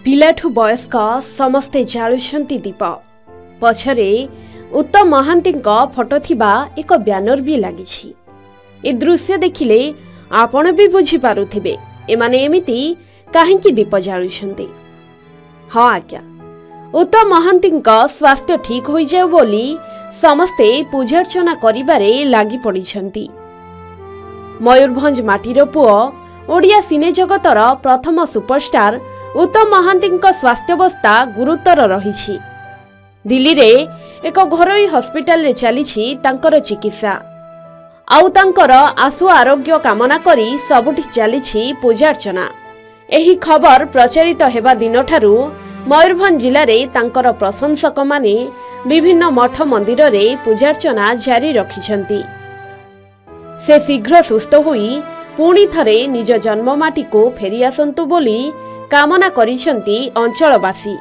पिलाठू वयस्क समस्ते जालुछंती दीप पछरे उत्तम महांती फोटो थिबा एक ब्यानर भी लगी। ए दृश्य देखिले आपण भी बुझी पारुथिबे एमाने एमिति काहेकि दीप जालुछंती। हाँ आज्ञा, उत्तम महांती स्वास्थ्य ठीक हो जाए बोली समस्ते पूजार्चना करिबारे लागी पड़िछंती। मयूरभंज माटीर पुओ ओडिया सिने जगतर प्रथम सुपरस्टार उत्तम महांती स्वास्थ्यावस्था गुरुतर रही। दिल्ली रे एक घरोई हॉस्पिटल रे चलीछि तांकर चिकित्सा। आउ तांकर आशु आरोग्य कामना करी सबुठी चलीछि पूजार्चना। एही खबर प्रचारित हेबा दिनठारु मयूरभंज जिले रे तांकर प्रशंसक माने विभिन्न मठ मंदिर रे पूजार्चना जारी रखिछंती। से शीघ्र सुस्थ होई पुणी थरे निज जन्ममाटी को फेरी आसंतु बोली कामना करिसेंती अंचलवासी।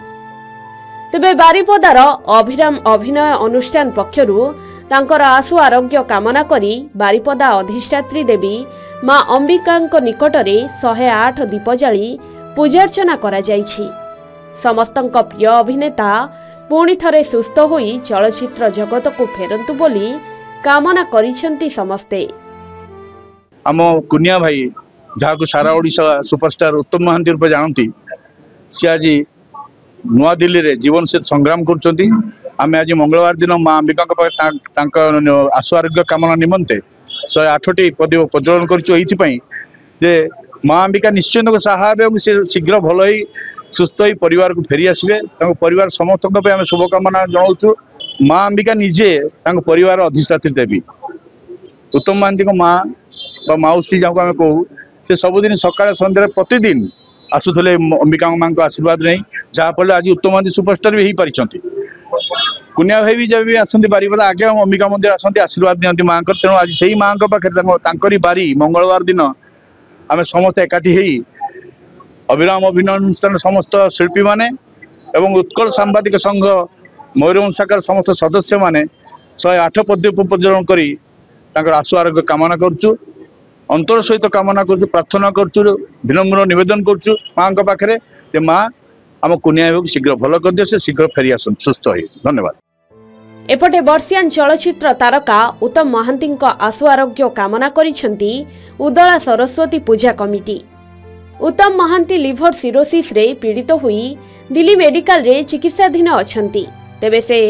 तेबे बारिपदार अभिराम अभिनय अनुष्ठान पक्षरु तांकर आशु आरोग्य कामना करी बारिपदा अधिष्ठात्री देवी मां अंबिकांक निकटरे 108 दीप जाली पूजार्चना करा जाइछि। समस्तंक प्रिय अभिनेता पुणी थरे सुस्थ होई चलचित्र जगत को फेरंतु बोली कामना करिसेंती समस्ते। आम कुनिया भाई जहाँ को सारा ओडिशा सुपरस्टार उत्तम महांती रूप जानती सी आज नुआ दिल्ली रे जीवन से संग्राम करछंती। आमे आज मंगलवार दिन मां अंबिका आशु आरोग्य कामना निमंते 108टी पदवी प्रज्वलन करे मां अंबिका निश्चिंत सहाय से शीघ्र भल ही सुस्थ ही परिवार को फेरी आसबे। परिवार समस्त आम शुभकामना जनाऊँ। मां अंबिका निजे परिवार अधिष्ठात्री देवी उत्तम महांती माँ माउसी जहाँ को आम कहू से सबुदिन सकाଳେ सन्ध्या प्रतिदिन आसुले अंबिका माँ को आशीर्वाद नहीं जहाँफल आज उत्तम महांती सुपरस्टार भी पारिछंती। कुनिया भाई भी जब भी आसती बारिपदा आगे अंबिका मंदिर आसती आशीर्वाद दिखती माँ को। तेणु आज से माँ पाखे बारी मंगलवार दिन आम समस्त एकाठी हो अभिराम अभिनय अनुष्ठान समस्त शिल्पी माने एवं उत्कल सांबादिक संघ मयूरभंज शाखार समस्त सदस्य माने 108 पदवी प्रज्वलन कर आशु आरोग्य कामना करुचु। अंतर सहित कामना करुचु, प्रार्थना करुचु, विनम्र निवेदन करुचु माँ के पाखे माँ आम कुनिया शीघ्र भल कर दिए से शीघ्र फेरी आस सुस्थ हो। धन्यवाद। एपटे वर्षियान चलचित्र तारका उत्तम महांती आशु आरोग्य कामना करिसेंती उदला सरस्वती पूजा कमिटी। उत्तम महांती लिभर सिरोसिस रे पीड़ित हुई दिल्ली मेडिकल रे चिकित्साधीन अछंती। तेबे से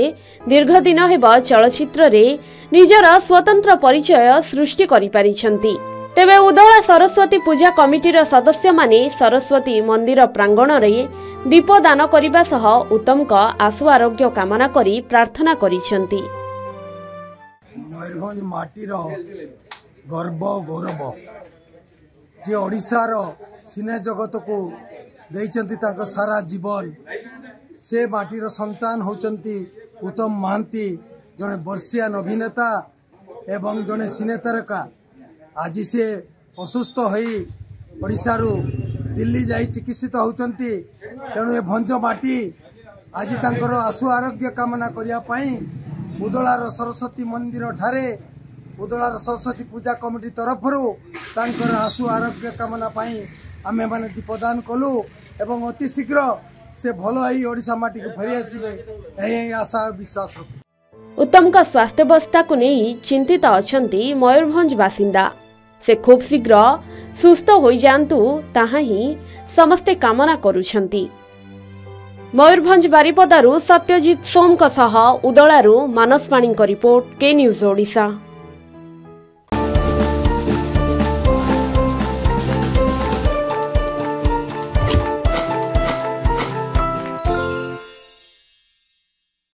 दीर्घ दिन हेब चलचित्र रे निजर स्वतंत्र परिचय सृष्टि करि पारिछंती। तेबे उदला सरस्वती पूजा कमिटीर सदस्य माने सरस्वती मंदिर प्रांगण रे दीपदान करिबा सह उत्तम का आशु आरोग्य कामना करी प्रार्थना करिछंती। मयूरभंज माटीर गर्व गौरव जे ओडिशार सिने जगत को देइचंती तांको सारा जीवन से माटीर संतान होचंती उत्तम महांती जने वर्षियान अभिनेता एवं जने सिने तारका। आज से असुस्थ होई ओडिशारू दिल्ली जाई चिकित्सित होचंती। तेणु ए भंज माटी आज तांकर आशु आरोग्य कामना करिया पई उदलार सरस्वती मंदिर ठारे उदलार सरस्वती पूजा कमिटी तरफरु तांकर आशु आरोग्य कामना पई आमे माने दीपदान कलु एवं अति शीघ्र से भल ही ओडिशा माटी को फेरी आसीबे एही आशा विश्वास रखु। उत्तम का स्वास्थ्यावस्था को नहीं चिंतित अछंती मयूरभंज बासिंदा। से खूब शीघ्र सुस्थ हो जांतु ताहा ही समस्ते कामना करुछंती। मयूरभंज बारिपदारू सत्यजित सोम का सह उदलारू मानस पाणी का रिपोर्ट के न्यूज ओडिशा।